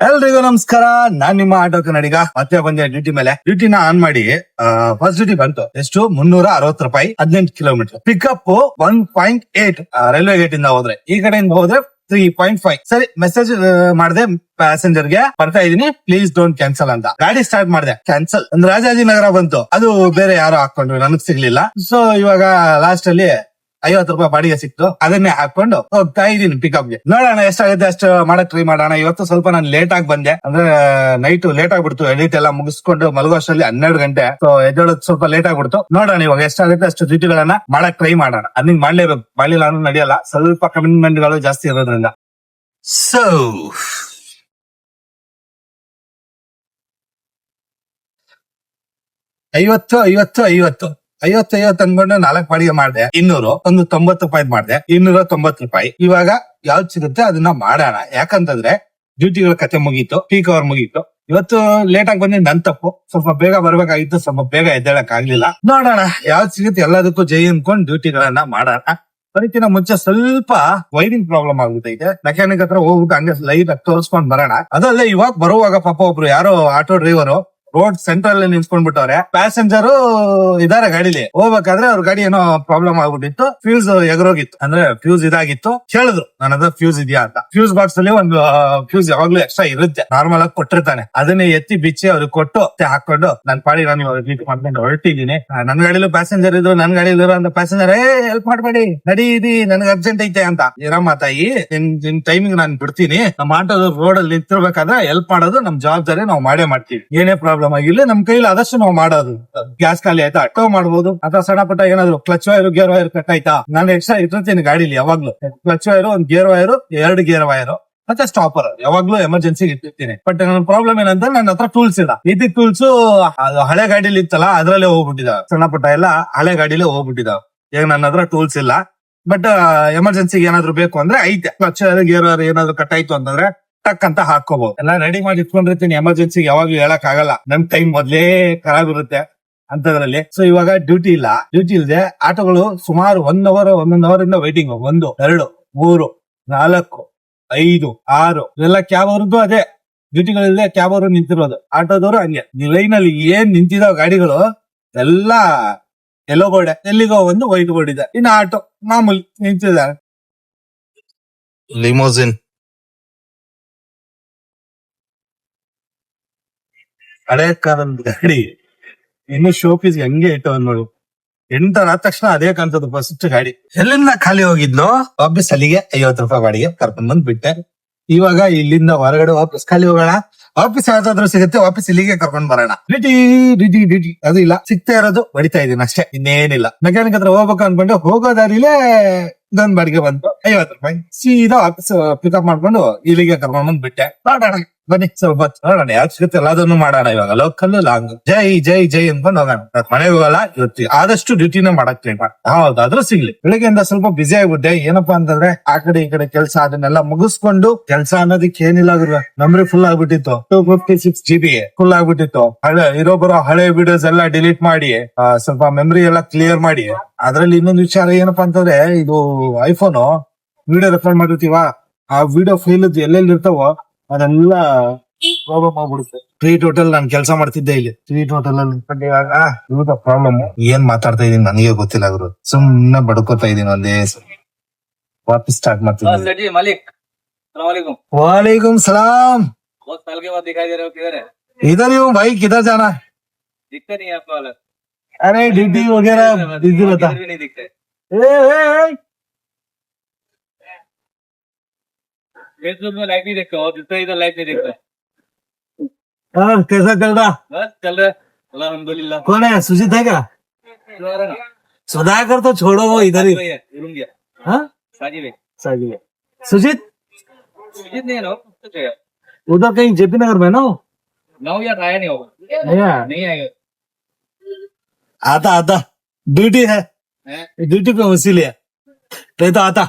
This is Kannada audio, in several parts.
ಎಲ್ರಿಗೂ ನಮಸ್ಕಾರ. ನಾನ್ ನಿಮ್ಮ ಆಟೋ ಕನ್ನಡಿಗ ಮತ್ತೆ ಬಂದೆ ಡ್ಯೂಟಿ ಮೇಲೆ. ಡ್ಯೂಟಿನ ಆನ್ ಮಾಡಿ ಫಸ್ಟ್ ಡ್ಯೂಟಿ ಬಂತು. ಎಷ್ಟು? 360 ರೂಪಾಯಿ, 18 ಕಿಲೋಮೀಟರ್. ಪಿಕಪ್ 1.8 ರೈಲ್ವೆ ಗೇಟ್ ಇಂದ ಹೋದ್ರೆ, ಈ ಕಡೆಯಿಂದ ಹೋದ್ರೆ 3.5. ಸರಿ, ಮೆಸೇಜ್ ಮಾಡಿದೆ ಪ್ಯಾಸೆಂಜರ್ ಗೆ, ಬರ್ತಾ ಇದೀನಿ, ಪ್ಲೀಸ್ ಡೋಂಟ್ ಕ್ಯಾನ್ಸಲ್ ಅಂತ. ಗಾಡಿ ಸ್ಟಾರ್ಟ್ ಮಾಡಿದೆ, ಕ್ಯಾನ್ಸಲ್. ಒಂದು ರಾಜಾಜಿನಗರ ಬಂತು, ಅದು ಬೇರೆ ಯಾರೋ ಹಾಕೊಂಡ್ರು, ನನಗ್ ಸಿಗ್ಲಿಲ್ಲ. ಸೊ ಇವಾಗ ಲಾಸ್ಟ್ ಅಲ್ಲಿ 50 ರೂಪಾಯಿ ಬಾಡಿಗೆ ಸಿಕ್ತು, ಅದನ್ನೇ ಹಾಕೊಂಡು ಹೋಗ್ತಾ ಇದೀನಿ ಪಿಕಪ್ ಗೆ. ನೋಡೋಣ ಎಷ್ಟಾಗುತ್ತೆ ಅಷ್ಟು ಮಾಡಕ್ ಟ್ರೈ ಮಾಡೋಣ. ಇವತ್ತು ಸ್ವಲ್ಪ ನಾನು ಲೇಟ್ ಆಗಿ ಬಂದೆ, ಅಂದ್ರೆ ನೈಟ್ ಲೇಟ್ ಆಗ್ಬಿಡ್ತು. ಎಡಿಟ್ ಎಲ್ಲ ಮುಗಿಸ್ಕೊಂಡು ಮಲಗೋಷ್ಟರಲ್ಲಿ 12 ಗಂಟೆ. ಸೊ ಎದ್ದೋಳಕ್ ಸ್ವಲ್ಪ ಲೇಟ್ ಆಗ್ಬಿಡ್ತು. ನೋಡೋಣ ಇವಾಗ ಎಷ್ಟಾಗುತ್ತೆ ಅಷ್ಟು ಡ್ಯೂಟಿಗಳನ್ನ ಮಾಡಕ್ ಟ್ರೈ ಮಾಡೋಣ. ಅದನ್ನ ಮಾಡ್ಲೇಬೇಕು, ಮಾಡ್ಲಿಲ್ಲ ಅಂದ್ರೆ ನಡೆಯಲ್ಲ, ಸ್ವಲ್ಪ ಕಮಿಟ್ಮೆಂಟ್ ಗಳು ಜಾಸ್ತಿ ಇರೋದ್ರಿಂದ. ಸೊ 50 ಅನ್ಕೊಂಡು 4 ಬಾಡಿಗೆ ಮಾಡಿದೆ. 200, ಒಂದು 90 ರೂಪಾಯಿ ಮಾಡಿದೆ, 290 ರೂಪಾಯಿ. ಇವಾಗ ಯಾವ್ದು ಸಿಗುತ್ತೆ ಅದನ್ನ ಮಾಡೋಣ. ಯಾಕಂತಂದ್ರೆ ಡ್ಯೂಟಿಗಳ ಕತೆ ಮುಗೀತು, ಪೀಕ್ ಅವರ್ ಮುಗೀತು. ಇವತ್ತು ಲೇಟ್ ಆಗಿ ಬಂದಿದ್ದು ನನ್ ತಪ್ಪು. ಸ್ವಲ್ಪ ಬೇಗ ಬರ್ಬೇಕಾಗಿತ್ತು, ಸ್ವಲ್ಪ ಬೇಗ ಎದ್ದೇಳಕ್ ಆಗ್ಲಿಲ್ಲ. ನೋಡೋಣ ಯಾವ್ದು ಸಿಗುತ್ತೆ ಎಲ್ಲದಕ್ಕೂ ಜೈ ಅನ್ಕೊಂಡು ಡ್ಯೂಟಿಗಳನ್ನ ಮಾಡೋಣ. ಅದಕ್ಕಿಂತ ಮುಂಚೆ ಸ್ವಲ್ಪ ವೈರಿಂಗ್ ಪ್ರಾಬ್ಲಮ್ ಆಗ್ಬಿಟ್ಟೈತೆ. ಮೆಕ್ಯಾನಿಕ್ ಹತ್ರ ಹೋಗ್ಬಿಟ್ಟು ಹಂಗೆ ಲೈಟ್ ತೋರಿಸ್ಕೊಂಡ್ ಬರೋಣ. ಅದಲ್ಲೇ ಇವಾಗ ಬರುವಾಗ ಪಾಪ ಒಬ್ರು ಯಾರೋ ಆಟೋ ಡ್ರೈವರು ರೋಡ್ ಸೆಂಟ್ರಲ್ ಅಲ್ಲಿ ನಿಂತ್ಕೊಂಡ್ಬಿಟ್ಟವ್ರೆ. ಪ್ಯಾಸೆಂಜರ್ ಇದಾರೆ ಗಾಡಿಲಿ. ಹೋಗ್ಬೇಕಾದ್ರೆ ಅವ್ರ ಗಾಡಿ ಏನೋ ಪ್ರಾಬ್ಲಮ್ ಆಗ್ಬಿಟ್ಟಿತ್ತು, ಫ್ಯೂಸ್ ಎಗರೋಗಿತ್ತು, ಅಂದ್ರೆ ಫ್ಯೂಸ್ ಇದಾಗಿತ್ತು. ಕೇಳಿದ್ರು ನನ್ನ ಹತ್ರ ಫ್ಯೂಸ್ ಇದೆಯಾ ಅಂತ. ಫ್ಯೂಸ್ ಬಾಕ್ಸ್ ಅಲ್ಲಿ ಒಂದು ಫ್ಯೂಸ್ ಯಾವಾಗ್ಲೂ ಎಕ್ಸ್ಟ್ರಾ ಇರುತ್ತೆ, ನಾರ್ಮಲ್ ಆಗಿ ಕೊಟ್ಟಿರ್ತಾನೆ. ಅದನ್ನೇ ಎತ್ತಿ ಬಿಚ್ಚಿ ಅವ್ರಿಗೆ ಕೊಟ್ಟು ಹಾಕೊಂಡು ನನ್ ಪಾಡಿ ನಾನು ಇವಾಗ ಟ್ರೀಟ್ ಮಾಡ್ಕೊಂಡು ಹೊರಟಿದ್ದೀನಿ. ನನ್ ಗಾಡಿಲೂ ಪ್ಯಾಸೆಂಜರ್ ಇದ್ರು, ನನ್ ಗಾಡಿಲಿರೋ ಅಂತ ಪ್ಯಾಸೆಂಜರ್ ಹೆಲ್ಪ್ ಮಾಡ್ಬೇಡಿ, ನಡೀರಿ, ನನ್ಗೆ ಅರ್ಜೆಂಟ್ ಐತೆ ಅಂತ. ಇರಮ್ಮ ತಾಯಿ, ನಿನ್ ಟೈಮಿಂಗ್ ನಾನು ಬಿಡ್ತೀನಿ. ನಮ್ಮ ಆಟೋದ ರೋಡ್ ಅಲ್ಲಿ ನಿಂತಿರ್ಬೇಕಾದ್ರೆ ಹೆಲ್ಪ್ ಮಾಡೋದು ನಮ್ ಜವಾಬ್ದಾರಿ, ನಾವು ಮಾಡೇ ಮಾಡ್ತೀವಿ. ಏನೇ ಪ್ರಾಬ್ಲಮ್ ಆಗಿಲ್ಲ ನಮ್ ಕೈಲಿ ಆದಷ್ಟು ನಾವು ಮಾಡೋದು. ಗ್ಯಾಸ್ ಖಾಲಿ ಆಯ್ತಾ ಅಟೋ ಮಾಡ್ಬೋದು, ಅಥವಾ ಸಣ್ಣ ಪುಟ್ಟ ಏನಾದ್ರು clutch wire gear wire cut ಆಯ್ತಾ, ನಾನು ಎಕ್ಸ್ಟ್ರಾ ಇಟ್ಟಿರ್ತೀನಿ ಗಾಡಿಲಿ ಯಾವಾಗ್ಲೂ. ಕ್ಲಚ್ ವೈರ್, ಒಂದ್ ಗೇರ್ ವೈರ್, 2 ಗೇರ್ ವೈರ್ ಮತ್ತೆ ಸ್ಟಾಪರ್ ಯಾವಾಗ್ಲೂ ಎಮರ್ಜೆನ್ಸಿ ಇಟ್ಟಿರ್ತೀನಿ. ಬಟ್ ನನ್ನ ಪ್ರಾಬ್ಲಮ್ ಏನಂದ್ರೆ ನನ್ನ ಹತ್ರ ಟೂಲ್ಸ್ ಇಲ್ಲ. ಇದು ಟೂಲ್ಸ್ ಹಳೆ ಗಾಡಿಲಿ ಇತ್ತಲ್ಲ, ಅದ್ರಲ್ಲೇ ಹೋಗ್ಬಿಟ್ಟಿದಾವೆ. ಸಣ್ಣ ಪುಟ್ಟ ಎಲ್ಲ ಹಳೆ ಗಾಡಿಲೇ ಹೋಗ್ಬಿಟ್ಟಿದಾವೆ. ಈಗ ನನ್ನ ಹತ್ರ ಟೂಲ್ಸ್ ಇಲ್ಲ. ಬಟ್ ಎಮರ್ಜೆನ್ಸಿಗೆ ಏನಾದ್ರು ಬೇಕು ಅಂದ್ರೆ ಐತೆ. ಕ್ಲಚ್ ವೈರ್ ಗೇರ್ ವೈರ್ ಏನಾದ್ರು ಕಟ್ ಆಯ್ತು ಅಂತಂದ್ರೆ ಟಕ್ ಅಂತ ಹಾಕೋಬಹುದು. ಎಲ್ಲ ರೆಡಿ ಮಾಡಿ ಇಟ್ಕೊಂಡಿರ್ತೀನಿ. ಎಮರ್ಜೆನ್ಸಿಗೆ ಯಾವಾಗ್ಲೂ ಹೇಳಕ್ ಆಗಲ್ಲ, ನಮ್ ಟೈಮ್ ಮೊದ್ಲೇ ಖರಾಬ್ ಇರುತ್ತೆ ಅಂತದ್ರಲ್ಲಿ. ಸೊ ಇವಾಗ ಡ್ಯೂಟಿ ಇಲ್ಲ, ಡ್ಯೂಟಿ ಇಲ್ಲದೆ ಆಟೋಗಳು ಸುಮಾರು 1 ಅವರ್, 1.5 ಅವರ್ ಇಂದ ವೈಟಿಂಗ್. 1, 2, 3, 4, 5, 6 ಇವೆಲ್ಲ ಕ್ಯಾಬ್ ಅವ್ರದ್ದು ಅದೇ ಡ್ಯೂಟಿಗಳಿಲ್ಲದೆ ಕ್ಯಾಬ್ ಅವರು ನಿಂತಿರೋದು. ಆಟೋದವರು ಹಂಗೆ ಲೈನ್ ಅಲ್ಲಿ ಏನ್ ನಿಂತಿದಾವ ಗಾಡಿಗಳು ಎಲ್ಲ ಎಲ್ಲೋ ಬೋರ್ಡ್, ಎಲ್ಲಿಗೋ ಒಂದು ವೈಟ್ ಬೋರ್ಡ್ ಇದೆ. ಇನ್ನು ಆಟೋ ಮಾಮೂಲಿ ನಿಂತಿದ್ದಾರೆ. ಲಿಮೋಸಿನ್ ಹಳೆ ಕಾಲದ ಗಾಡಿ ಇನ್ನು ಶೋಪೀಸ್ ಹಂಗೆ ಇಟ್ಟು ನೋಡು. ಎಂಟರ್ ಆದ ತಕ್ಷಣ ಅದೇ ಕಾಣ್ತದ ಫಸ್ಟ್ ಗಾಡಿ. ಎಲ್ಲಿಂದ ಖಾಲಿ ಹೋಗಿದ್ನೋ ವಾಪಸ್ ಅಲ್ಲಿಗೆ 50 ರೂಪಾಯಿ ಬಾಡಿಗೆ ಕರ್ಕೊಂಡ್ ಬಂದ್ ಬಿಟ್ಟೆ. ಇವಾಗ ಇಲ್ಲಿಂದ ಹೊರಗಡೆ ವಾಪಸ್ ಖಾಲಿ ಹೋಗೋಣ. ವಾಪಸ್ ಯಾವ್ದಾದ್ರು ಸಿಗುತ್ತೆ, ವಾಪಸ್ ಇಲ್ಲಿಗೆ ಕರ್ಕೊಂಡ್ ಬರೋಣ. ಡ್ಯೂಟಿ ಅದು ಇಲ್ಲ, ಸಿಗ್ತಾ ಇರೋದು ಹೊಡಿತಾ ಇದೀನಿ ಅಷ್ಟೇ, ಇನ್ನೇನಿಲ್ಲ. ಮೆಕ್ಯಾನಿಕ್ ಹತ್ರ ಹೋಗ್ಬೇಕು ಅನ್ಕೊಂಡು ಹೋಗೋ ದಾರಿಲೇ ಇದೊಂದ್ ಬಾಡಿಗೆ ಬಂತು 50 ರೂಪಾಯಿ. ಸೀದಾ ವಾಪಸ್ ಪಿಕಪ್ ಮಾಡ್ಕೊಂಡು ಇಲ್ಲಿಗೆ ಕರ್ಕೊಂಡ್ ಬಂದ್ ಬಿಟ್ಟೆ. ನೋಡೋಣ ಬನ್ನಿ, ಸ್ವಲ್ಪ ನೋಡೋಣ ಯಾವ್ದು ಸಿಗುತ್ತೆ ಎಲ್ಲದನ್ನು ಮಾಡೋಣ. ಇವಾಗ ಲೋಕಲ್ ಲಾಂಗ್ ಜೈ ಜೈ ಜೈ ಅನ್ಕೊಂಡು ಹೋಗೋಣ. ಮನೆಗೆ ಹೋಗಲ್ಲ ಇವತ್ತು, ಆದಷ್ಟು ಡ್ಯೂಟಿನ ಮಾಡಕ್ ಟ್ರೈ ಮಾಡಿ. ಹೌದಾದ್ರೂ ಸಿಗ್ಲಿ. ಬೆಳಿಗ್ಗೆಯಿಂದ ಸ್ವಲ್ಪ ಬಿಸಿ ಆಗ್ಬಿಟ್ಟೆ. ಏನಪ್ಪಾ ಅಂತಂದ್ರೆ ಆ ಕಡೆ ಈ ಕಡೆ ಕೆಲಸ, ಅದನ್ನೆಲ್ಲ ಮುಗಿಸ್ಕೊಂಡು, ಕೆಲಸ ಅನ್ನೋದಕ್ಕೆ ಏನಿಲ್ಲ ಗುರು, ಮೆಮರಿ ಫುಲ್ ಆಗ್ಬಿಟ್ಟಿತ್ತು. 256 GB ಫುಲ್ ಆಗ್ಬಿಟ್ಟಿತ್ತು. ಬರೋ ಹಳೆ ವಿಡಿಯೋಸ್ ಎಲ್ಲ ಡಿಲೀಟ್ ಮಾಡಿ, ಸ್ವಲ್ಪ ಮೆಮರಿ ಎಲ್ಲ ಕ್ಲಿಯರ್ ಮಾಡಿ. ಅದ್ರಲ್ಲಿ ಇನ್ನೊಂದು ವಿಚಾರ ಏನಪ್ಪಾ ಅಂತಂದ್ರೆ, ಇದು ಐಫೋನ್ ವಿಡಿಯೋ ರೆಕಾರ್ಡ್ ಮಾಡಿರ್ತೀವ, ಆ ವಿಡಿಯೋ ಫೈಲ್ ಎಲ್ಲೆಲ್ಲಿ ಇರ್ತಾವೋ ಅದೆಲ್ಲ ಪ್ರಾಬ್ಲಮ್ ಆಗ್ಬಿಡುತ್ತೆ. ಟ್ರೀಟ್ ಹೋಟೆಲ್ ನಾನು ಕೆಲಸ ಮಾಡ್ತಿದ್ದೆ, ಇಲ್ಲಿ ಟ್ರೀಟ್ ಹೋಟೆಲ್ ಅಲ್ಲಿ ಇವಾಗ ಪ್ರಾಬ್ಲಮ್. ಏನ್ ಮಾತಾಡ್ತಾ ಇದೀನಿ ನನಗೆ ಗೊತ್ತಿಲ್ಲ ಗುರು, ಸುಮ್ನೆ ಬಡ್ಕೋತಾ ಇದೀನಿ. ಒಂದೇ ವಾಪಸ್ ಸ್ಟಾರ್ಟ್ ಮಾಡ್ತೀನಿ. वालेकुम सलाम। बहुत साल के बाद दिखाई दे रहे हो, किधर है? इधर ही हूँ भाई, किधर जाना? दिखता नहीं है आपका वाला। अरे ड्यूटी वगैरह बिजी रहता। भी नहीं दिखता है। फेसबुक में लाइक नहीं देखते हो, जितना इधर लाइक नहीं देखता है। हाँ, कैसा चल रहा? बस चल रहा है, अल्हम्दुलिल्लाह। कौन है? सुजीत है क्या? सुधाकर तो छोड़ो, वो इधर ही। रूम गया। हाँ, साजिद है। साजिद है। सुजीत सुजीत नहीं है ना, कुछ है। उधर कहीं जेपी नगर में ना हो? नौ या आया नहीं होगा। नहीं आएगा। आता आता ड्यूटी है, ड्यूटी पे इसीलिए नहीं तो आता।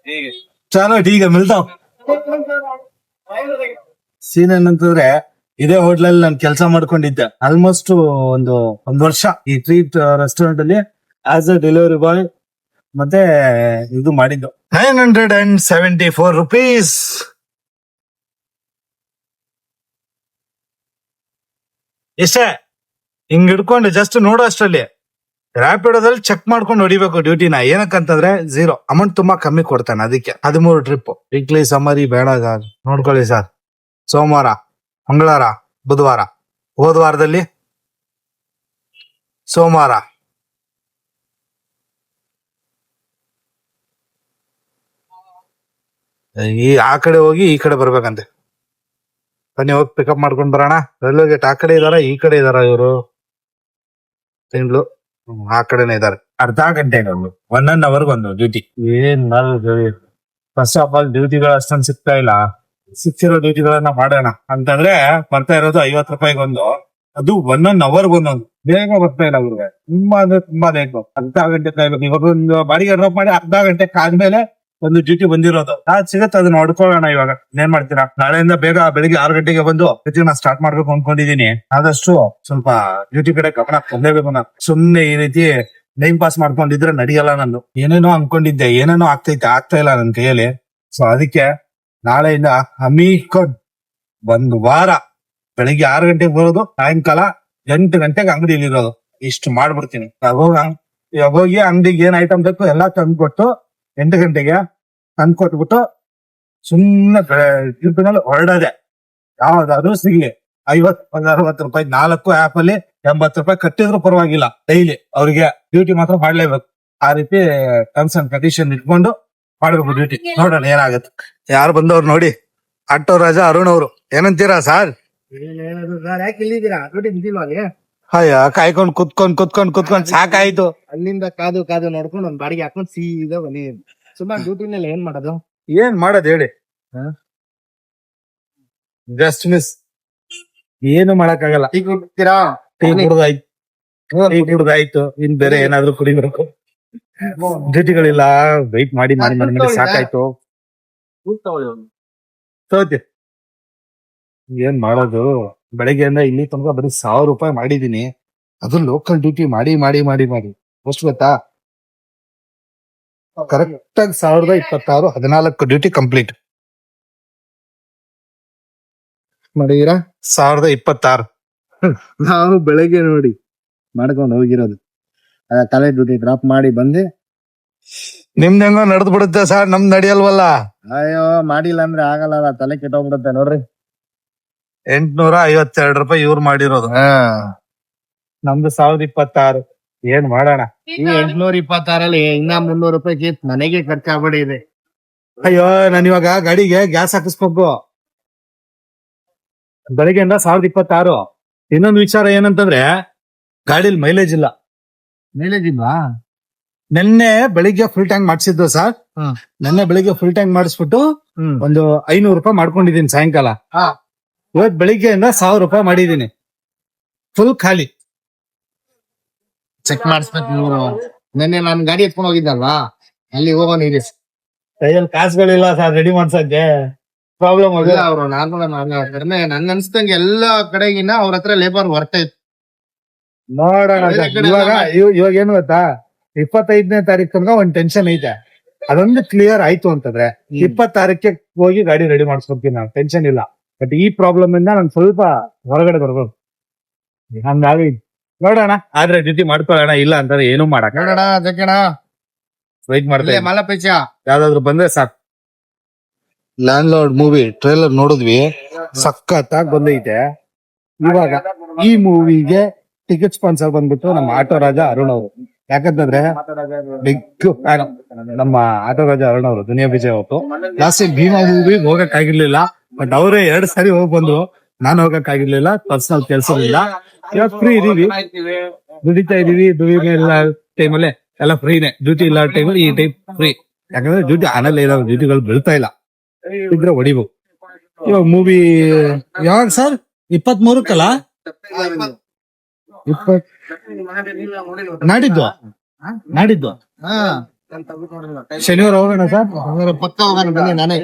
ठीक है, चलो ठीक है, मिलता हूँ. ಸೀನ್ ಏನಂತಂದ್ರೆ, ಇದೇ ಹೋಟ್ಲಲ್ಲಿ ನಾನು ಕೆಲಸ ಮಾಡ್ಕೊಂಡಿದ್ದೆ ಆಲ್ಮೋಸ್ಟ್ ಒಂದು ವರ್ಷ. ಈ ಟ್ರೀಟ್ ರೆಸ್ಟೋರೆಂಟ್ ಅಲ್ಲಿ ಆಸ್ ಅ ಡೆಲಿವರಿ ಬಾಯ್ ಮತ್ತೆ ಇದು ಮಾಡಿದ್ದು. 974 rupees. ಎಷ್ಟೇ ಹಿಂಗ್ ಹಿಡ್ಕೊಂಡು ಜಸ್ಟ್ ನೋಡೋ ಅಷ್ಟರಲ್ಲಿ ರ್ಯಾಪಿಡೋದಲ್ಲಿ ಚೆಕ್ ಮಾಡ್ಕೊಂಡು ಹೊಡಿಬೇಕು ಡ್ಯೂಟಿನ. ಏನಕ್ಕಂತಂದ್ರೆ 0 ಅಮೌಂಟ್ ತುಂಬಾ ಕಮ್ಮಿ ಕೊಡ್ತಾನೆ, ಅದಕ್ಕೆ 13 ಟ್ರಿಪ್ ವೀಕ್ಲಿ ಸಮ್ಮರಿ ಬೇಡ ನೋಡ್ಕೊಳ್ಳಿ ಸರ್. ಸೋಮವಾರ, ಮಂಗಳವಾರ, ಬುಧವಾರ. ಹೋದ ವಾರದಲ್ಲಿ ಸೋಮವಾರ, ಆ ಕಡೆ ಹೋಗಿ ಈ ಕಡೆ ಬರ್ಬೇಕಂತೆ. ಬನ್ನಿ ಹೋಗಿ ಪಿಕಪ್ ಮಾಡ್ಕೊಂಡ್ ಬರೋಣ. ರೈಲ್ವೆ ಗೇಟ್ ಆ ಕಡೆ ಇದಾರ, ಈ ಕಡೆ ಇದಾರ ಇವರು? ತಿಂಗಳು ಆ ಕಡೆನೆ ಇದಾರೆ. ಅರ್ಧ ಗಂಟೆ 1 hour ಒಂದು ಡ್ಯೂಟಿ. ಏನ್ ಫಸ್ಟ್ ಆಫ್ ಆಲ್ ಡ್ಯೂಟಿಗಳು ಅಷ್ಟೊಂದು ಸಿಗ್ತಾ ಇಲ್ಲ. ಸಿಕ್ತಿರೋ ಡ್ಯೂಟಿಗಳನ್ನ ಮಾಡೋಣ ಅಂತಂದ್ರೆ ಬರ್ತಾ ಇರೋದು 50 ರೂಪಾಯಿಗೊಂದು. ಅದು 1 hour ಒಂದೊಂದು. ಬೇಗ ಬರ್ತಾ ಇಲ್ಲ ಅವ್ರಿಗೆ, ತುಂಬಾ ಅಂದ್ರೆ ತುಂಬಾ ಲೇಟ್. ಅರ್ಧ ಗಂಟೆ ಕಾಯ್ಬೇಕು. ಇವಾಗ ಒಂದು ಬಾಡಿಗೆ ಡ್ರಾಪ್ ಮಾಡಿ ಅರ್ಧ ಗಂಟೆ ಕಾದ್ಮೇಲೆ ಒಂದು ಡ್ಯೂಟಿ ಬಂದಿರೋದು. ಅದ್ ಸಿಗತ್ತೆ, ಅದನ್ನ ಹೊಡ್ಕೊಳ್ಳೋಣ. ಇವಾಗ ಏನ್ ಮಾಡ್ತೀರಾ? ನಾಳೆಯಿಂದ ಬೇಗ ಬೆಳಿಗ್ಗೆ 6 ಗಂಟೆಗೆ ಬಂದು ಡ್ಯೂಟಿನ ಸ್ಟಾರ್ಟ್ ಮಾಡ್ಬೇಕು ಅನ್ಕೊಂಡಿದೀನಿ. ಆದಷ್ಟು ಸ್ವಲ್ಪ ಡ್ಯೂಟಿ ಕಡೆ ಗಮನ ಕೊಡ್ಲೇಬೇಕು. ನಾನು ಸುಮ್ನೆ ಈ ರೀತಿ ಟೈಮ್ ಪಾಸ್ ಮಾಡ್ಕೊಂಡಿದ್ರೆ ನಡೆಯಲ್ಲ. ನಂದು ಏನೇನೋ ಅನ್ಕೊಂಡಿದ್ದೆ, ಏನೇನೋ ಆಗ್ತಾ ಇಲ್ಲ ನನ್ ಕೈಯಲ್ಲಿ. ಸೊ ಅದಕ್ಕೆ ನಾಳೆಯಿಂದ ಹಮ್ಮಿಕೊಂಡು 1 ವಾರ ಬೆಳಿಗ್ಗೆ 6 ಗಂಟೆಗೆ ಬರೋದು, ಸಾಯಂಕಾಲ 8 ಗಂಟೆಗೆ ಅಂಗಡಿಲಿ ಇರೋದು. ಇಷ್ಟು ಮಾಡ್ಬಿಡ್ತೀನಿ. ಇವಾಗ ಹೋಗಿ ಅಂಗಡಿಗೆ ಏನ್ ಐಟಮ್ ಬೇಕು ಎಲ್ಲಾ ತಂದ್ಕೊಟ್ಟು 8 ಗಂಟೆಗೆ ತಂದ್ಕೊಟ್ಬಿಟ್ಟು ಸುಮ್ಮನೆ ಡ್ಯೂಟಿನಲ್ಲಿ ಹೊರಡೋದೆ. ಯಾವ್ದಾದ್ರು ಸಿಗ್ಲಿ 50-60 ರೂಪಾಯಿ 4 ಆಪ್ ಅಲ್ಲಿ 80 ರೂಪಾಯಿ ಕಟ್ಟಿದ್ರು ಪರವಾಗಿಲ್ಲ. ಡೈಲಿ ಅವ್ರಿಗೆ ಡ್ಯೂಟಿ ಮಾತ್ರ ಮಾಡ್ಲೇಬೇಕು. ಆ ರೀತಿ ಟರ್ಮ್ಸ್ ಅಂಡ್ ಕಂಡೀಷನ್ ಇಟ್ಕೊಂಡು ಮಾಡ್ಬೇಕು ಡ್ಯೂಟಿ. ನೋಡೋಣ ಏನಾಗುತ್ತೆ. ಯಾರು ಬಂದವ್ರು ನೋಡಿ. ಆಟೋ ರಾಜ ಅರುಣ್ ಅವರು, ಏನಂತೀರಾ ಸರ್? ಅಯ್ಯ, ಕಾಯ್ಕೊಂಡ್ ಕುತ್ಕೊಂಡ್ ಸಾಕಾಯ್ತು. ಅಲ್ಲಿಂದ ಕಾದು ನೋಡ್ಕೊಂಡು ಒಂದ್ ಬಾಡಿಗೆ ಹಾಕೊಂಡ್ ಸೀದಾ ಬನ್ನಿ. ಸುಮಾರು ಡ್ಯೂಟಿನಲ್ಲಿ ಏನ್ ಮಾಡೋದು? ಏನ್ ಮಾಡೋದ್ ಹೇಳಿ? Just miss. ಏನು ಮಾಡಕ್ಕಾಗಲ್ಲ. ಈಗ ಹೋಗ್ತೀರಾ? ಟೀ ಕುಡ್ದಾಯ್ತು. ಇನ್ ಬೇರೆ ಏನಾದ್ರು ಕುಡಿಬೇಕು. ಡ್ಯೂಟಿಗಳಿಲ್ಲ. ವೆಯ್ಟ್ ಮಾಡಿ ಸಾಕಾಯ್ತು. ಏನ್ ಮಾಡೋದು? ಬೆಳಗ್ಗೆಯಿಂದ ಇಲ್ಲಿ ತನಕ ಬರೀ 1000 ರೂಪಾಯಿ ಮಾಡಿದೀನಿ. ಅದು ಲೋಕಲ್ ಡ್ಯೂಟಿ ಮಾಡಿ ಎಷ್ಟು ಗೊತ್ತಾ? ಕರೆಕ್ಟ್ ಆಗಿ 1026 14 ಡ್ಯೂಟಿ ಕಂಪ್ಲೀಟ್ ಮಾಡಿದೀರಾ? 1026. ನಾವು ಬೆಳಗ್ಗೆ ನೋಡಿ ಮಾಡ್ಕೊಂಡು ಹೋಗಿರೋದು. ಕಾಲೇಜ್ ಡ್ಯೂಟಿ ಡ್ರಾಪ್ ಮಾಡಿ ಬಂದೆ. ನಿಮ್ದ ಹೆಂಗೋ ನಡೆದ್ ಬಿಡುತ್ತೆ ಸರ್, ನಮ್ದ್ ನಡೆಯಲ್ವಲ್ಲ. ಅಯ್ಯೋ, ಮಾಡಿಲ್ಲ ಅಂದ್ರೆ ಆಗಲ್ಲ, ತಲೆ ಕೆಟ್ಟೋಗ್ಬಿಡುತ್ತೆ ನೋಡ್ರಿ. 852 ರೂಪಾಯಿ ಇವ್ರು ಮಾಡಿರೋದು. ನಮ್ದು 1026. ಏನ್ ಮಾಡೋಣ? ಈ 826 ಇನ್ನ 300 ರೂಪಾಯಿ ನನಗೆ ಖರ್ಚಾಗ್ಬಿಟ್ಟಿದೆ. ಅಯ್ಯೋ, ನಾನು ಇವಾಗ ಗಾಡಿಗೆ ಗ್ಯಾಸ್ ಹಾಕಿಸ್ಬೇಕು. ಬೆಳಗ್ಗೆಯಿಂದ 1026. ಇನ್ನೊಂದು ವಿಚಾರ ಏನಂತಂದ್ರೆ ಗಾಡಿಲಿ ಮೈಲೇಜ್ ಇಲ್ಲ. ಮೈಲೇಜ್ ಇಲ್ವಾ? ನೆನ್ನೆ ಬೆಳಿಗ್ಗೆ ಫುಲ್ ಟ್ಯಾಂಕ್ ಮಾಡಿಸಿದ್ದು ಸರ್. ನೆನ್ನೆ ಬೆಳಿಗ್ಗೆ ಫುಲ್ ಟ್ಯಾಂಕ್ ಮಾಡಿಸ್ಬಿಟ್ಟು ಒಂದು 500 ರೂಪಾಯಿ ಮಾಡ್ಕೊಂಡಿದೀನಿ ಸಾಯಂಕಾಲ. ಇವತ್ ಬೆಳಿಗ್ಗೆಯಿಂದ 1000 ರೂಪಾಯಿ ಮಾಡಿದೀನಿ. ಫುಲ್ ಖಾಲಿ. ಚೆಕ್ ಮಾಡಿಸ್ಬೇಕು ನೀವು. ನೆನ್ನೆ ನಾನು ಗಾಡಿ ಎತ್ಕೊಂಡು ಹೋಗಿದ್ದಲ್ವಾ, ಅಲ್ಲಿ ಹೋಗೋಣ ಇದೆ. ಕೈಯಲ್ಲಿ ಕಾಸುಗಳಿಲ್ಲ ಸರ್ ರೆಡಿ ಮಾಡ್ಸಕ್ಕೆ. ಪ್ರಾಬ್ಲಮ್ ಅವರು ಕಡಿಮೆ ನನ್ ಅನ್ಸ್ದಂಗೆ ಎಲ್ಲಾ ಕಡೆಗಿನ ಅವ್ರ ಹತ್ರ ಲೇಬರ್ ವರ್ತ ಇತ್ತು. ನೋಡೋಣ ಇವಾಗ ಏನು ಗೊತ್ತಾ, 25ನೇ ತಾರೀಕು ತನಕ ಒಂದ್ ಟೆನ್ಷನ್ ಐತೆ. ಅದೊಂದು ಕ್ಲಿಯರ್ ಆಯ್ತು ಅಂತಂದ್ರೆ 26ಕ್ಕೆ ಹೋಗಿ ಗಾಡಿ ರೆಡಿ ಮಾಡಿಸ್ಕೊಡ್ತೀನಿ ನಾನು. ಟೆನ್ಷನ್ ಇಲ್ಲ. ಬಟ್ ಈ ಪ್ರಾಬ್ಲಮ್ ಇಂದ ನಾನು ಸ್ವಲ್ಪ ಹೊರಗಡೆ ಬರ್ಬೇಕು. ಹಂಗಾಗಿ ನೋಡೋಣ. ಆದ್ರೆ ಡ್ಯೂಟಿ ಮಾಡ್ಕೊಳ್ಳೋಣ. ಇಲ್ಲ ಅಂತಂದ್ರೆ ಏನು ಮಾಡಕ್ ನೋಡೋಣ. ಅದಕ್ಕೆಣ ವೆಯ್ಟ್ ಮಾಡ್ತೇವೆ. ಮಲಪೇಚ ಯಾವ್ದಾದ್ರು ಬಂದ್ರೆ ಸಾಕು. ಲ್ಯಾಂಡ್ ಲಾರ್ಡ್ ಮೂವಿ ಟ್ರೈಲರ್ ನೋಡಿದ್ವಿ, ಸಖತ್ತಾಗಿ ಬಂದೈತೆ. ಇವಾಗ ಈ ಮೂವಿಗೆ ಟಿಕೆಟ್ ಸ್ಪಾನ್ಸರ್ ಬಂದ್ಬಿಟ್ಟು ನಮ್ಮ ಆಟೋ ರಾಜ ಅರುಣ್ ಅವರು. ಯಾಕಂತಂದ್ರೆ ಬಿಗ್ ಫ್ಯಾನ್ ನಮ್ಮ ಆಟೋ ರಾಜ ಅರುಣ್ ಅವರು. ದುನಿಯಾ ವಿಜಯ್ ಅವತ್ತು ಲಾಸ್ಟ್ ಭೀಮಾ ಮೂವಿ ಹೋಗಕ್ ಆಗಿರ್ಲಿಲ್ಲ. ಬಟ್ ಅವರೇ 2 ಸಾರಿ ಹೋಗಿ ಬಂದ್ರು. ನಾನು ಹೋಗಕ್ ಆಗಿರ್ಲಿಲ್ಲ, ಪರ್ಸನಲ್ ಕೆಲಸದಿಂದ. ಇವಾಗ ಫ್ರೀ ಇದೀವಿ, ದುಡಿತಾ ಇದೀವಿ. ದುಡಿಮೆ ಟೈಮಲ್ಲೇ ಎಲ್ಲ ಫ್ರೀನೇ. ಡ್ಯೂಟಿ ಇಲ್ಲ ಟೈಮಲ್ಲಿ ಈ ಟೈಮ್ ಫ್ರೀ. ಯಾಕಂದ್ರೆ ಡ್ಯೂಟಿ ಆನಲ್ಲ ಇರೋ ಡ್ಯೂಟಿಗಳು ಬೀಳ್ತಾ ಇಲ್ಲ. ಇದ್ರೆ ಹೊಡಿಬೇಕು. ಇವಾಗ ಮೂವಿ ಯಾವಾಗ ಸರ್? 23ಕ್ಕಲ್ಲ? ನಾಡಿದ್ದು ಶನಿವಾರ ಹೋಗೋಣ ಸರ್. ಪಕ್ಕ ಹೋಗೋಣ ಬನ್ನಿ. ನಾನೇ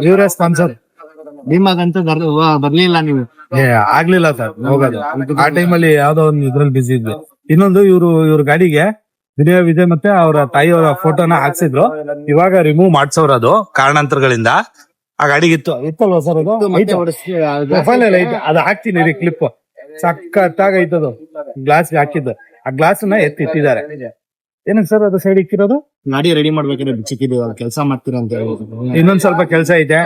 ಇವರೇ ಸ್ಪಾನ್ಸರ್. ನಿಮಗಂತೂ ಬರ್ಲಿಲ್ಲ ನೀವು. ಆಗ್ಲಿಲ್ಲ ಸರ್ ಹೋಗೋದು. ಆ ಟೈಮಲ್ಲಿ ಯಾವ್ದೋ ಒಂದು ಇದ್ರಲ್ಲಿ ಬಿಸಿ ಇದ್ವಿ. ಇನ್ನೊಂದು ಇವ್ರ ಗಾಡಿಗೆ ದುನಿಯಾ ವಿಜಯ್ ಮತ್ತೆ ಅವರ ತಾಯಿಯವರ ಫೋಟೋನ ಹಾಕ್ಸಿದ್ರು. ಇವಾಗ ರಿಮೂವ್ ಮಾಡ್ಸೋರ್ ಅದು ಕಾರಣಾಂತರಗಳಿಂದ. ಆ ಗಾಡಿಗಿತ್ತು ಇತ್ತಲ್ವಾ ಸರ್? ಅದು ಪ್ರೊಫೈಲ್ ಎಲ್ಲ ಐತೆ. ಅದು ಹಾಕ್ತೀನಿ ರೀ ಕ್ಲಿಪ್. ಸಖತ್ತಾಗೈತದು ಗ್ಲಾಸ್ ಹಾಕಿದ್ದು. ಆ ಗ್ಲಾಸ್ ನ ಎತ್ತಿಟ್ಟಿದ್ದಾರೆ. ಏನಕ್ಕೆ ಸರ್ ಅದು ಸೈಡ್ ಇಕ್ಕಿರೋದು? ಗಾಡಿ ರೆಡಿ ಮಾಡ್ಬೇಕಾದ್ರೆ ಚಿಕ್ಕಿದೀವಿ ಕೆಲಸ ಮಾಡ್ತೀರ ಅಂತ ಹೇಳಿ. ಇನ್ನೊಂದ್ ಸ್ವಲ್ಪ ಕೆಲಸ ಐತೆ.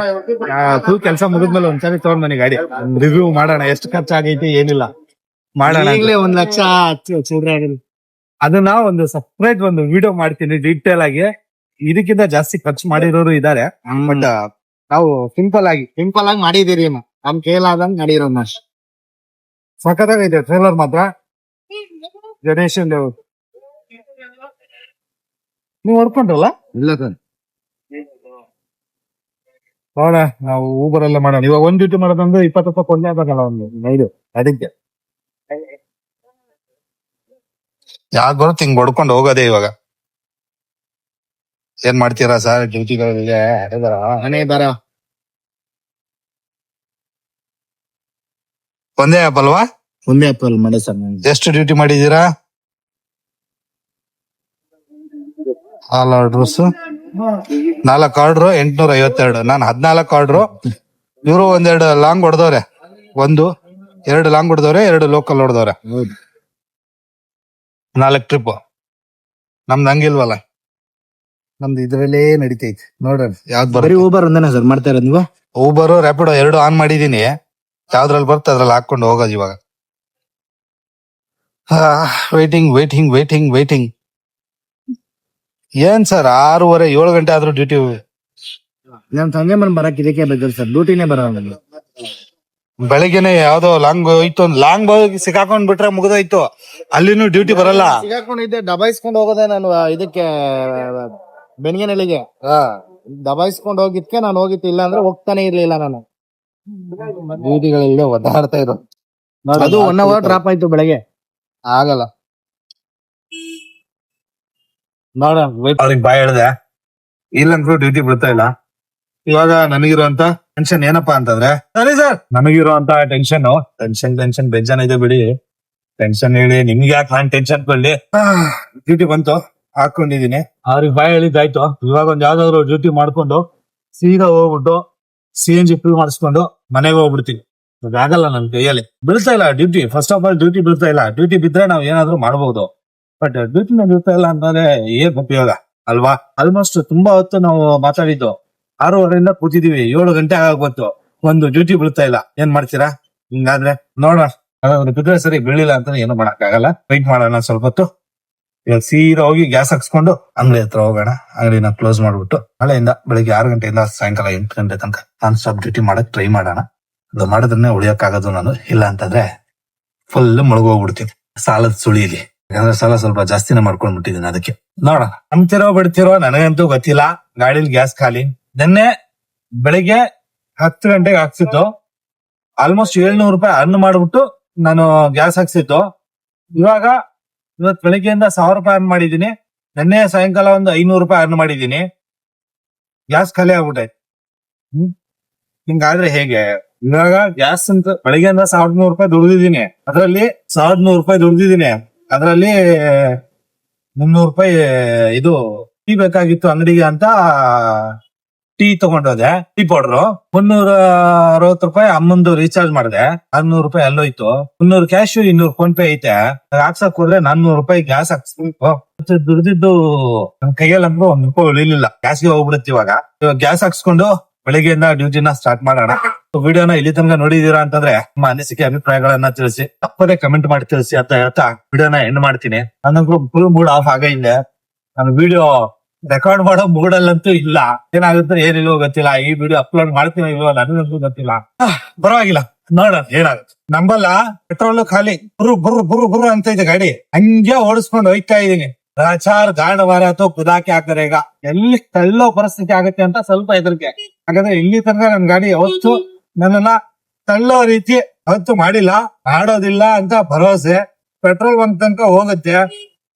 ಫುಲ್ ಕೆಲಸ ಮುಗಿದ್ಮೇಲೆ ಒಂದ್ಸರಿ ತಗೊಂಡ್ ಬನ್ನಿ ಗಾಡಿ, ರಿವ್ಯೂ ಮಾಡೋಣ. ಎಷ್ಟು ಖರ್ಚಾಗೈತೆ ಏನಿಲ್ಲ ಮಾಡೋಣ. ಈಗಲೇ 1 ಲಕ್ಷ ಚಿಲ್ಲರೆ ಆಗಿದೆ. ಅದನ್ನ ಒಂದು ಸಪ್ರೇಟ್ ಒಂದು ವಿಡಿಯೋ ಮಾಡ್ತೀನಿ ಡೀಟೇಲ್ ಆಗಿ. ಇದಕ್ಕಿಂತ ಜಾಸ್ತಿ ಖರ್ಚು ಮಾಡಿರೋರು ಇದಾರೆ, ಬಟ್ ನಾವು ಸಿಂಪಲ್ ಆಗಿ ಮಾಡಿದೀರಿ ನಮ್ ಕೈಲಾದಂಗ್ ಮಾಡಿರೋ ಅಷ್ಟೇ. ಸಖತ್ತಾಗೈತೆ ಟ್ರೇಲರ್ ಮಾತ್ರ. ಜನರೇಷನ್ ನೀವು ಹೊಡ್ಕೊಂಡ್ರಲ್ಲ? ಇಲ್ಲ ಸರ್, ನೋಡ ನಾವು ಊಬರ್ ಎಲ್ಲ ಮಾಡೋಣ. ಇವಾಗ ಒಂದ್ ಡ್ಯೂಟಿ ಮಾಡೋದಂದ್ರೆ 20 ರೂಪಾಯಿ ಕೊಂದೇ ಆಗಲ್ಲ ಒಂದು 5. ಅದಕ್ಕೆ ಯಾವ್ದು ಬರುತ್ತೆ ಹಿಂಗ್ ಹೊಡ್ಕೊಂಡು ಹೋಗೋದೇ. ಇವಾಗ ಏನ್ ಮಾಡ್ತೀರಾ ಸರ್ ಡ್ಯೂಟಿಗಳಲ್ಲಿ? ಮನೆ ಬರ ಒಂದೇ ಆಪ್ ಅಲ್ವಾ? ಒಂದೇ ಅಪ್ಪಲ್ ಮಾಡಿ ಸರ್. ಎಷ್ಟು ಡ್ಯೂಟಿ ಮಾಡಿದೀರಾ? All orders 4 order 852. ನಾನು 14 ಆರ್ಡ್ರು. ಇವರು 1-2 ಲಾಂಗ್ ಹೊಡೆದವ್ರೆ. 1-2 ಲಾಂಗ್ ಹೊಡೆದವ್ರೆ, 2 ಲೋಕಲ್ ಹೊಡೆದವ್ರೆ. ಹೌದು. 4 ಟ್ರಿಪ್. ನಮ್ದು ಹಂಗಿಲ್ವಲ್ಲ, ನಮ್ದು ಇದ್ರಲ್ಲೇ ನಡಿತೈತಿ. ನೋಡ್ರಿ ಯಾವ್ದು ಬರೀ ಬರೀ ಊಬರ್ ಒಂದೇನಾ ಸರ್ ಮಾಡ್ತಾ ಇರೋದು ನೀವು? ಊಬರ್ ರ್ಯಾಪಿಡೋ 2 ಆನ್ ಮಾಡಿದೀನಿ. ಯಾವ್ದ್ರಲ್ಲಿ ಬರುತ್ತೆ ಅದ್ರಲ್ಲಿ ಹಾಕೊಂಡು ಹೋಗೋದು ಇವಾಗ. ವೇಟಿಂಗ್. ಏನ್ ಸರ್ 6:30-7 ಗಂಟೆ ಆದ್ರೂ ಡ್ಯೂಟಿ. ನಮ್ ಸಂಜೆ ಮನ್ ಬರಕ್ ಇದಕ್ಕೆ ಬೇಕು ಸರ್, ಡ್ಯೂಟಿನೇ ಬರೋಲ್ಲ. ಬೆಳಿಗ್ಗೆನೆ ಯಾವ್ದೋ ಲಾಂಗ್ ಹೋಯ್ತು, ಲಾಂಗ್ ಸಿಕ್ಕಾಕೊಂಡ್ ಬಿಟ್ರೆ ಮುಗ್ದೋಯ್ತು. ಅಲ್ಲಿನೂ ಡ್ಯೂಟಿ ಬರಲ್ಲ. ಸಿಗಾಕೊಂಡಿದ್ದೆ, ದಬಾಯಿಸ್ಕೊಂಡು ಹೋಗೋದೆ ನಾನು ಇದಕ್ಕೆ ಬೆನ್ಗೆನಳಿಗೆ ದಬಾಯಿಸ್ಕೊಂಡು ಹೋಗಿದ್ಕೆ ನಾನು ಹೋಗಿತ್ತು. ಇಲ್ಲ ಅಂದ್ರೆ ಹೋಗ್ತಾನೆ ಇರ್ಲಿಲ್ಲ ನಾನು. ಡ್ಯೂಟಿಗಳಲ್ಲಿ ಒದ್ದಾಡ್ತಾ ಇರೋ. ಅದು 1 ಅವರ್ ಡ್ರಾಪ್ ಆಯ್ತು ಬೆಳಗ್ಗೆ. ಆಗಲ್ಲ. ನೋಡ ಅವ್ರಿಗೆ ಬಾಯ್ ಹೇಳ್ದೆ, ಇಲ್ಲಂದ್ರೂ ಡ್ಯೂಟಿ ಬಿಡ್ತಾ ಇಲ್ಲ. ಇವಾಗ ನನಗಿರುವಂತ ಟೆನ್ಷನ್ ಏನಪ್ಪಾ ಅಂತಂದ್ರೆ, ಸರಿ ಸರ್ ನನಗಿರುವಂತ ಟೆನ್ಷನ್ ಬೆಜ್ಜಾನ ಇದೆ ಬಿಡಿ. ಟೆನ್ಷನ್ ಹೇಳಿ ನಿಮ್ಗೆ ಯಾಕೆ ನಾನು ಟೆನ್ಷನ್ ಕೊಡ್ಲಿ. ಡ್ಯೂಟಿ ಬಂತು, ಹಾಕೊಂಡಿದೀನಿ. ಅವ್ರಿಗೆ ಬಾಯ್ ಹೇಳಿದ್ದಾಯ್ತು. ಇವಾಗ ಒಂದ್ ಯಾವ್ದಾದ್ರು ಡ್ಯೂಟಿ ಮಾಡ್ಕೊಂಡು ಸೀದಾ ಹೋಗ್ಬಿಟ್ಟು CNG ಫಿಲ್ ಮಾಡಿಸ್ಕೊಂಡು ಮನೆಗೆ ಹೋಗ್ಬಿಡ್ತೀವಿ. ಆಗಲ್ಲ ನನ್ ಕೈಯಲ್ಲಿ, ಬೀಳ್ತಾ ಇಲ್ಲ duty. First of all duty ಬೀಳ್ತಾ ಇಲ್ಲ. ಡ್ಯೂಟಿ ಬಿದ್ರೆ ನಾವ್ ಏನಾದ್ರು ಮಾಡ್ಬೋದು, ಬಟ್ ಡ್ಯೂಟಿನ ಬೀಳ್ತಾ ಇಲ್ಲ ಅಂತಂದ್ರೆ ಏನ್ ಉಪಯೋಗ ಅಲ್ವಾ? ಆಲ್ಮೋಸ್ಟ್ ತುಂಬಾ ಹೊತ್ತು ನಾವು ಮಾತಾಡಿದ್ದು. 6:30 ಕೂತಿದೀವಿ, 7 ಗಂಟೆ ಆಗೋಗ್ಬಂತು. ಒಂದು ಡ್ಯೂಟಿ ಬೀಳ್ತಾ ಇಲ್ಲ. ಏನ್ ಮಾಡ್ತೀರಾ? ಹಿಂಗಾದ್ರೆ ನೋಡೋಣ, ಬಿದ್ರೆ ಸರಿ, ಬೀಳಿಲ್ಲ ಅಂತ ಏನು ಮಾಡಕ್ ಆಗಲ್ಲ. ವೆಯ್ಟ್ ಮಾಡೋಣ ಸ್ವಲ್ಪ ಹೊತ್ತು. ಇವಾಗ ಸೀದಾ ಹೋಗಿ ಗ್ಯಾಸ್ ಹಾಕ್ಸ್ಕೊಂಡು ಅಂಗಡಿ ಹತ್ರ ಹೋಗೋಣ. ಅಂಗಡಿನ ಕ್ಲೋಸ್ ಮಾಡ್ಬಿಟ್ಟು ನಾಳೆಯಿಂದ ಬೆಳಿಗ್ಗೆ 6 ಗಂಟೆಯಿಂದ ಸಾಯಂಕಾಲ 8 ಗಂಟೆ ತನಕ ನಾನ್ ಸ್ಟಾಪ್ ಡ್ಯೂಟಿ ಮಾಡಕ್ ಟ್ರೈ ಮಾಡೋಣ. ಅದು ಮಾಡಿದ್ರೆ ಉಳಿಯಕ್ಕಾಗೋದು ನಾನು. ಇಲ್ಲ ಅಂತಂದ್ರೆ ಫುಲ್ ಮುಳುಗೋಗ್ಬಿಡ್ತೀನಿ ಸಾಲದ ಸುಳಿಲಿ. ಯಾಕಂದ್ರೆ ಸಾಲ ಸ್ವಲ್ಪ ಜಾಸ್ತಿನೇ ಮಾಡ್ಕೊಂಡ್ಬಿಟ್ಟಿದ್ದೀನಿ. ಅದಕ್ಕೆ ನೋಡೋಣ, ನಂಬ್ತಿರೋ ಬಿಡ್ತಿರೋ ನನಗಂತೂ ಗೊತ್ತಿಲ್ಲ. ಗಾಡಿಲಿ ಗ್ಯಾಸ್ ಖಾಲಿ. ನಿನ್ನೆ ಬೆಳಿಗ್ಗೆ 10 ಗಂಟೆಗೆ ಹಾಕ್ಸಿದ್ದು. ಆಲ್ಮೋಸ್ಟ್ 700 ರೂಪಾಯಿ ಅರ್ನ್ ಮಾಡ್ಬಿಟ್ಟು ನಾನು ಗ್ಯಾಸ್ ಹಾಕ್ಸಿದ್ದು. ಇವತ್ ಬೆಳಿಗ್ಗೆಯಿಂದ 1000 ರೂಪಾಯಿ ಅರ್ನ್ ಮಾಡಿದೀನಿ. ನಿನ್ನೆ ಸಾಯಂಕಾಲ ಒಂದು 500 ರೂಪಾಯಿ ಅರ್ನ್ ಮಾಡಿದೀನಿ. ಗ್ಯಾಸ್ ಖಾಲಿ ಆಗ್ಬಿಟ್ಟೈತೆ. ಹಿಂಗಾದ್ರೆ ಹೇಗೆ? ಇವಾಗ ಗ್ಯಾಸ್ ಅಂತ ಬೆಳಿಗ್ಗೆಯಿಂದ 1100 ರೂಪಾಯಿ ದುಡ್ದಿದ್ದೀನಿ. ಅದರಲ್ಲಿ 1100 ರೂಪಾಯಿ ದುಡ್ದಿದ್ದೀನಿ. ಅದರಲ್ಲಿ 300 ರೂಪಾಯಿ ಇದು ಟೀ ಬೇಕಾಗಿತ್ತು ಅಂಗಡಿಗೆ ಅಂತ ಟೀ ತಗೊಂಡೋದೆ. ಟೀ ಪೌಡರ್ 360 ರೂಪಾಯಿ ಅಮ್ಮಂದು ರೀಚಾರ್ಜ್ ಮಾಡಿದೆ. 600 ರೂಪಾಯಿ ಎಲ್ಲೋಯ್ತು. 300 ಕ್ಯಾಶ್, 200 ಫೋನ್ ಪೇ ಐತೆ. ಹಾಕ್ಸಕ್ ಹೋದ್ರೆ 400 ರೂಪಾಯಿ ಗ್ಯಾಸ್ ಹಾಕ್ಸ್ಬೇಕು. ದುಡ್ದಿದ್ದು ನನ್ ಕೈಯಲ್ಲಿ ಅಂದ್ರೆ 1 ರೂಪಾಯಿ ಉಳಿಲಿಲ್ಲ. ಗ್ಯಾಸ್ಗೆ ಹೋಗ್ಬಿಡುತ್ತೆ. ಇವಾಗ ಗ್ಯಾಸ್ ಹಾಕ್ಸ್ಕೊಂಡು ಬೆಳಿಗ್ಗೆಯಿಂದ ಡ್ಯೂಟಿನ ಸ್ಟಾರ್ಟ್ ಮಾಡೋಣ. ವಿಡಿಯೋನ ಇಲ್ಲಿ ತನಕ ನೋಡಿದೀರಾ ಅಂತಂದ್ರೆ ನಿಮ್ಮ ಅನಿಸಿಕೆ ಅಭಿಪ್ರಾಯಗಳನ್ನ ತಿಳಿಸಿ, ತಪ್ಪದೇ ಕಮೆಂಟ್ ಮಾಡಿ ತಿಳಿಸಿ ಅಂತ ಹೇಳ್ತಾ ವಿಡಿಯೋನ ಎಂಡ್ ಮಾಡ್ತೀನಿ. ನನಗೂ ಫುಲ್ ಮೂಡ್ ಆಫ್ ಆಗೈತೆ. ನಾನು ವಿಡಿಯೋ ರೆಕಾರ್ಡ್ ಮಾಡೋ ಮೂಡಲ್ಲಂತೂ ಇಲ್ಲ. ಏನಾಗುತ್ತೆ ಏನಿಲ್ವೋ ಗೊತ್ತಿಲ್ಲ. ಈ ವಿಡಿಯೋ ಅಪ್ಲೋಡ್ ಮಾಡ್ತೀನೋ ಇಲ್ವೋ ನನಗಂತೂ ಗೊತ್ತಿಲ್ಲ. ಪರವಾಗಿಲ್ಲ, ನೋಡೋಣ ಏನಾಗುತ್ತೆ. ನಂಬಲ್ಲ, ಪೆಟ್ರೋಲ್ ಖಾಲಿ. ಬುರು ಅಂತ ಇದೆ ಗಾಡಿ. ಹಂಗೆ ಓಡಿಸ್ಕೊಂಡು ಹೋಯ್ತಾ ಇದೀನಿ. ರಾಚಾರ್ ಗಾಂಡ ಮಾರಾತು ಕುದಾಕಿ ಹಾಕ್ತಾರೆ. ಈಗ ಎಲ್ಲಿ ತಳ್ಳೋ ಪರಿಸ್ಥಿತಿ ಆಗುತ್ತೆ ಅಂತ ಸ್ವಲ್ಪ ಹೆದರಿಕೆ. ಹಾಗಾದ್ರೆ ಇಲ್ಲಿ ತನಕ ನನ್ ಗಾಡಿ ಯಾವತ್ತು ನನ್ನನ್ನ ತಳ್ಳೋ ರೀತಿ ಅವತ್ತು ಮಾಡಿಲ್ಲ, ಆಡೋದಿಲ್ಲ ಅಂತ ಭರವಸೆ. ಪೆಟ್ರೋಲ್ ಬಂಕ್ ತನಕ ಹೋಗುತ್ತೆ.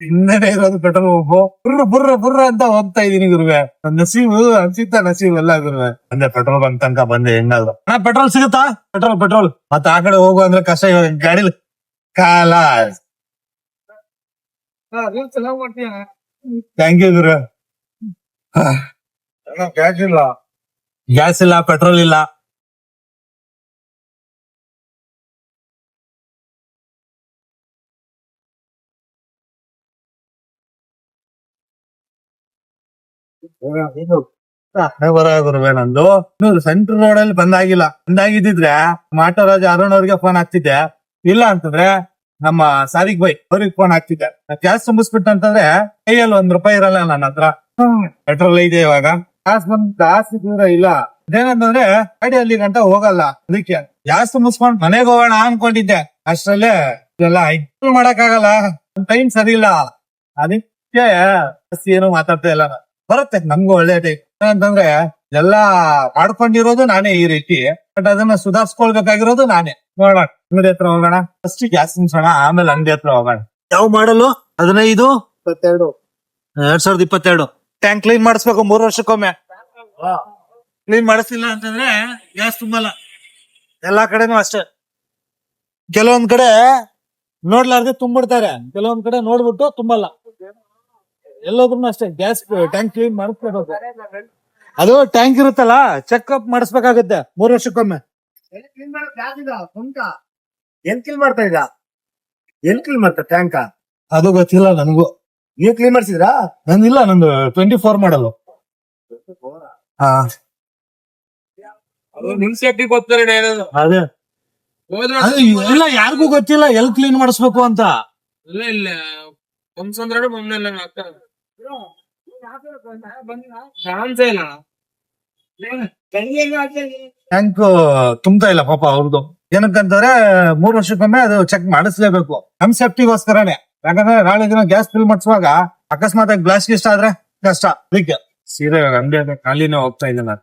ಹಿಂದೆನೆ ಇರೋದು ಪೆಟ್ರೋಲ್ ಬಂಕ್. ಬುರ್ರ ಅಂತ ಹೋಗ್ತಾ ಇದೀನಿ ಗುರುವೆ. ನಸೀಬು ಅನ್ಸಿತ್ತ ನಸೀಬ್ ಎಲ್ಲ ಗುರುವೆ. ಅಂದ್ರೆ ಪೆಟ್ರೋಲ್ ಬಂಕ್ ತನಕ ಬಂದೆ. ಹೆಂಗಾದ್ರು ಪೆಟ್ರೋಲ್ ಸಿಗುತ್ತಾ? ಪೆಟ್ರೋಲ್ ಮತ್ತೆ ಆ ಕಡೆ ಹೋಗು ಅಂದ್ರೆ ಕಷ್ಟ. ಇವಾಗ ಗಾಡಿಲಿ ಕಾಲ. ಥ್ಯಾಂಕ್ ಯು ಗುರು. ಗ್ಯಾಸ್ ಇಲ್ಲ, ಪೆಟ್ರೋಲ್ ಇಲ್ಲ. ಗುರುವೆ ನಂದು ಸೆಂಟ್ರಲ್ ರೋಡ್ ಅಲ್ಲಿ ಬಂದಾಗಿಲ್ಲ. ಬಂದಾಗಿದ್ದಿದ್ರೆ ಆಟೋ ರಾಜ ಅರುಣ್ ಅವ್ರಿಗೆ ಫೋನ್ ಹಾಕ್ತಿದ್ದೆ. ಇಲ್ಲ ಅಂತಂದ್ರೆ ನಮ್ಮ ಸಾರಿಗ್ ಬೈ ಅವ್ರಿಗೆ ಫೋನ್ ಹಾಕ್ತಿದ್ದೆ. ಗ್ಯಾಸ್ ತುಂಬಿಸ್ಬಿಟ್ಟು ಅಂತಂದ್ರೆ ಕೈಯಲ್ಲಿ ₹1 ಇರಲ್ಲ ನನ್ನ ಹತ್ರ. ಪೆಟ್ರೋಲ್ ಇದೆ ಇವಾಗ. ಜಾಸ್ತಿ ದೂರ ಇಲ್ಲ. ಅದೇನಂತಂದ್ರೆ ಗಾಡಿ ಅಲ್ಲಿ ಗಂಟ ಹೋಗಲ್ಲ. ಅದಕ್ಕೆ ಗ್ಯಾಸ್ ತುಂಬಿಸ್ಕೊಂಡ್ ಮನೆಗೆ ಹೋಗೋಣ ಅನ್ಕೊಂಡಿದ್ದೆ. ಅಷ್ಟ್ರಲ್ಲೇ ಇದೆಲ್ಲ ಮಾಡಕ್ ಆಗಲ್ಲ. ಟೈಮ್ ಸರಿ ಇಲ್ಲ. ಅದಕ್ಕೆ ಜಾಸ್ತಿ ಏನು ಮಾತಾಡ್ತಾ ಇಲ್ಲ. ಬರುತ್ತೆ ನಮ್ಗೂ ಒಳ್ಳೆ ಟೈಮ್. ಏನಂತಂದ್ರೆ ಎಲ್ಲಾ ಮಾಡ್ಕೊಂಡಿರೋದು ನಾನೇ ಈ ರೀತಿ. ಬಟ್ ಅದನ್ನ ಸುಧಾರ್ಸ್ಕೊಳ್ಬೇಕಾಗಿರೋದು ನಾನೇ. ನೋಡೋಣ ಅಂಗಡಿ ಹತ್ರ ಹೋಗೋಣ. ಫಸ್ಟ್ ಗ್ಯಾಸ್ ತುಂಬಿಸೋಣ, ಆಮೇಲೆ ಅಂಗಡಿ ಹತ್ರ ಹೋಗೋಣ. ಯಾವ ಮಾಡಲು? 15 22 2022 ಟ್ಯಾಂಕ್ ಕ್ಲೀನ್ ಮಾಡಿಸ್ಬೇಕು 3 ವರ್ಷಕ್ಕೊಮ್ಮೆ. ಕ್ಲೀನ್ ಮಾಡಿಸ್ಲಿಲ್ಲ ಅಂತಂದ್ರೆ ಗ್ಯಾಸ್ ತುಂಬಲ್ಲ. ಎಲ್ಲಾ ಕಡೆನೂ ಅಷ್ಟೇ. ಕೆಲವೊಂದ್ ಕಡೆ ನೋಡ್ಲಾರ್ದೆ ತುಂಬಿಡ್ತಾರೆ, ಕೆಲವೊಂದ್ ಕಡೆ ನೋಡ್ಬಿಟ್ಟು ತುಂಬಲ್ಲ. ಎಲ್ಲೋದ್ರೂ ಅಷ್ಟೇ ಗ್ಯಾಸ್ ಟ್ಯಾಂಕ್ ಕ್ಲೀನ್ ಮಾಡಿಸ್ಬೇಕು. ಅದು ಟ್ಯಾಂಕ್ ಇರುತ್ತಲ್ಲ, ಚೆಕ್ಅಪ್ ಮಾಡಿಸ್ಬೇಕಾಗತ್ತೆ 3 ವರ್ಷಕ್ಕೊಮ್ಮೆ. ಏನ್ ಕ್ಲೀನ್ ಮಾಡ್ತಾ ಇದ್ದ? ಏನ್ ಕ್ಲೀನ್ ಮಾಡ್ತಾ ಟ್ಯಾಂಕ? ಅದು ಗೊತ್ತಿಲ್ಲ ನನಗೂ. ನೀವ್ ಕ್ಲೀನ್ ಮಾಡ್ಸಿದ್ರಾ? ನಂದಿಲ್ಲ, ನಂದು 24 ಮಾಡಲು. ನಿಮ್ ಸೇಫ್ಟಿ ಗೊತ್ತಾರೆ ಅದೇ ಹೋದ್ರೆ ಎಲ್ಲ ಯಾರಿಗೂ ಗೊತ್ತಿಲ್ಲ ಎಲ್ಲಿ ಕ್ಲೀನ್ ಮಾಡಿಸ್ಬೇಕು ಅಂತ. ಇಲ್ಲ ಒಂದ್ಸಂದ್ರೆ ಮೊನ್ನೆಲ್ಲ ಚಾನ್ಸೇ ಇಲ್ಲ. ಟ್ಯಾಂಕ್ ತುಂಬ್ತಾ ಇಲ್ಲ ಪಾಪ ಅವ್ರದ್ದು. ಏನಕ್ಕಂತಾರೆ 3 ವರ್ಷಕ್ಕೊಮ್ಮೆ ಅದು ಚೆಕ್ ಮಾಡಿಸ್ಲೇಬೇಕು. ನಮ್ ಸೇಫ್ಟಿಗೋಸ್ಕರನೇ. ಯಾಕಂದ್ರೆ ನಾಳೆ ದಿನ ಗ್ಯಾಸ್ ಫಿಲ್ ಮಾಡಿಸುವಾಗ ಅಕಸ್ಮಾತ್ ಗ್ಲಾಸ್ ಗಿಸ್ಟ್ ಆದ್ರೆ ಕಷ್ಟ. ಅದಕ್ಕೆ ಸೀರೆ ಅಂಗಡಿ ಖಾಲಿನೇ ಹೋಗ್ತಾ ಇದ್ದೆ ನಾನು.